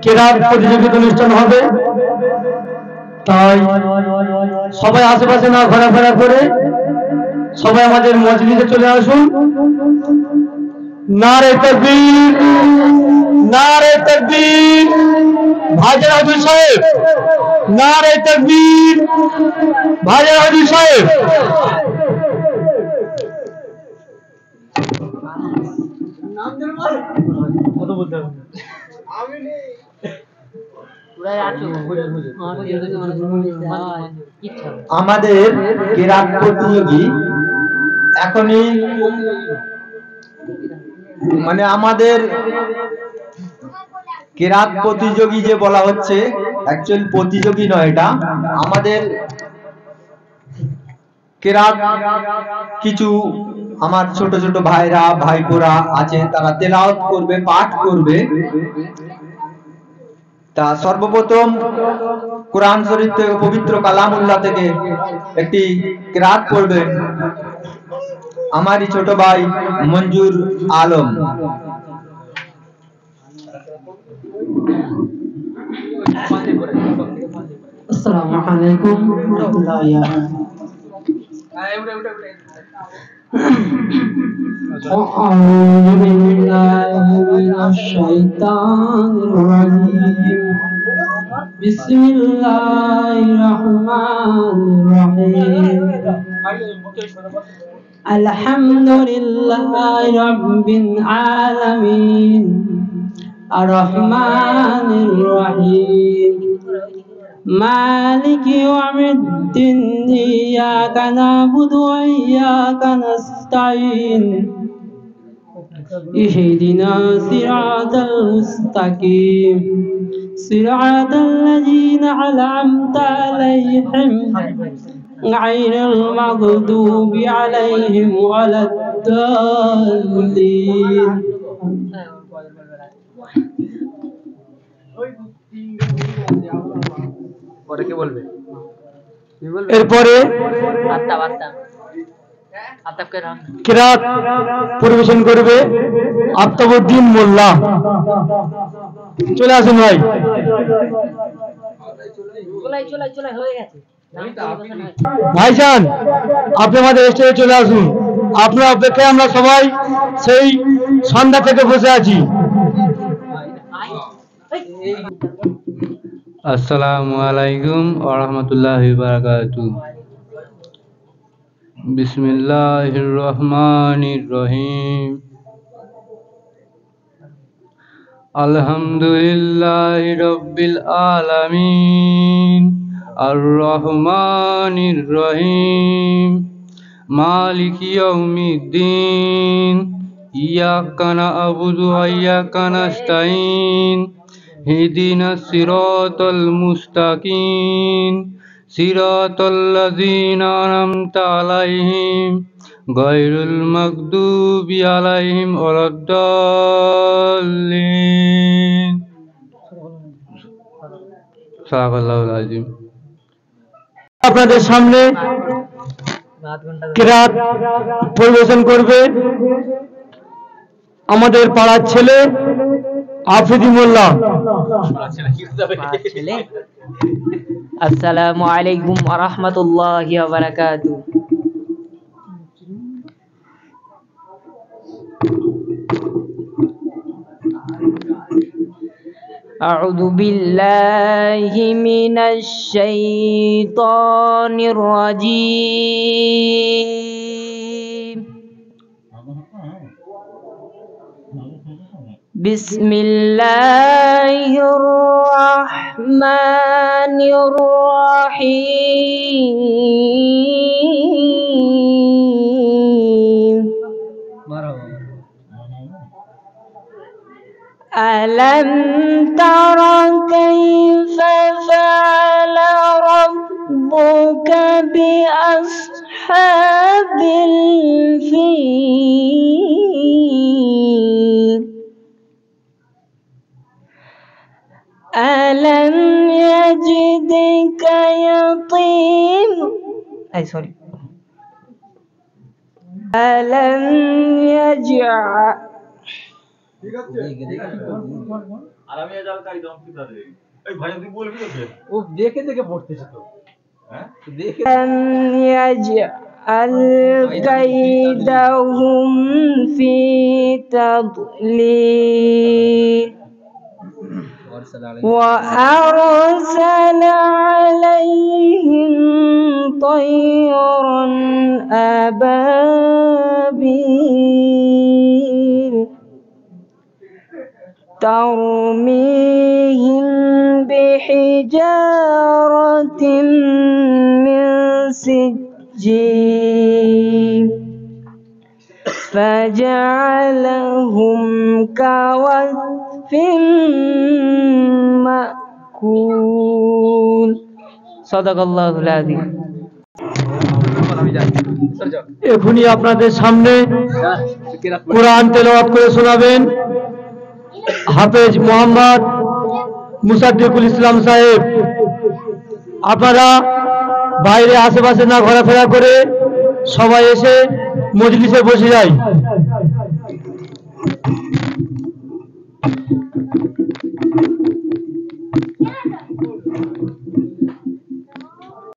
কেরাত প্রতিযোগিতা অনুষ্ঠান হবে, তাই সবাই আশেপাশে না ঘোরাফেরা করে সবাই আমাদের মজলিসে চলে আসুন। নারে তাকবীর, নারে তাকবীর, ভাইজান হুজুর সাহেব, নারে তাকবীর, ভাইজান হুজুর সাহেব। আমাদের কেরাত প্রতিযোগী এখনই মানে আমাদের কেরাত প্রতিযোগী যে বলা হচ্ছে অ্যাকচুয়ালি প্রতিযোগী নয়, এটা আমাদের কেরাত কিছু আমার ছোট ছোট ভাইরা ভাইপোরা আছে, তারা তেলাওয়াত করবে, পাঠ করবে। তা সর্বপ্রথম কোরআন শরীফ থেকে, পবিত্র কালামুল্লাহ থেকে একটি কেরাত পড়বে আমারই ছোট ভাই মঞ্জুর আলম। আসসালামু আলাইকুম ওয়া রাহমাতুল্লাহি ওয়া বারাকাতুহু। আউযু বিল্লাহি মিনাশ শাইতানির রাজীম। বিসমিল্লাহির রাহমানির রাহিম। আলহামদুলিল্লাহি রাব্বিল আলামিন আর-রাহমানির রাহিম مالك يوم الدين إياك نعبد وإياك نستعين اهدنا صراط المستقيم صراط الذين أنعمت عليهم غير المغضوب عليهم ولا الضالين. এরপরে কেরাত পরিবেশন করবে আফতাবউদ্দিন মোল্লা। চলে আসুন ভাই। ভাইজান আপনি আমাদের স্টেজে চলে আসুন, আপনার অপেক্ষায় আমরা সবাই সেই সন্ধ্যা থেকে বসে আছি। আসসালামু আলাইকুম ওয়া রাহমাতুল্লাহি ওয়া বারাকাতুহু। বিসমিল্লাহির রহমানির রহিম। আলহামদুলিল্লাহি রাব্বিল আলামিন আর-রহমানির রহিম মালিকি ইয়াউমিদ্দিন ইয়াকা না'বুদু ওয়া ইয়াকা নাস্তাঈন اهدنا الصراط المستقيم صراط الذين أنعمت عليهم غير المغضوب عليهم ولا الضالين. صدق الله العظيم. আপনাদের সামনে কেরাত পরিবেশন করবে আমাদের পাড়ার ছেলে আফ্রিদি মোল্লা। আসসালামু আলাইকুম ওয়া রাহমাতুল্লাহি ওয়া বারাকাতুহু। আউযু বিল্লাহি মিনাশ শাইতানির রাজীম। বিসমিল্লাহির রহমানির রহিম। আলাম তারা কাইফা ফাআলা রাব্বুকা বিআসহাবিল ফিল। ألم يجدك يتيم ألم يجعل আর আমি আজাল কাই দাম কি তারে এই ভাই তুই বলবি তো কে ও দেখে দেখে পড়তেছে তো হ্যাঁ দেখে لم يجعل كيدهم في تضليل وأرسل عليهم طيرا أبابيل ترميهم بحجارة من سجيل فجعلهم كوصف مأكول صدق الله العظيم এখনই আপনাদের সামনে কোরআন তেলাওয়াত করে শোনাবেন হাফেজ মোহাম্মদ মুসাদ্দিকুল ইসলাম সাহেব। আপনারা বাইরে আশেপাশে না ঘোরাফেরা করে সবাই এসে মজলিসে বসে যায়।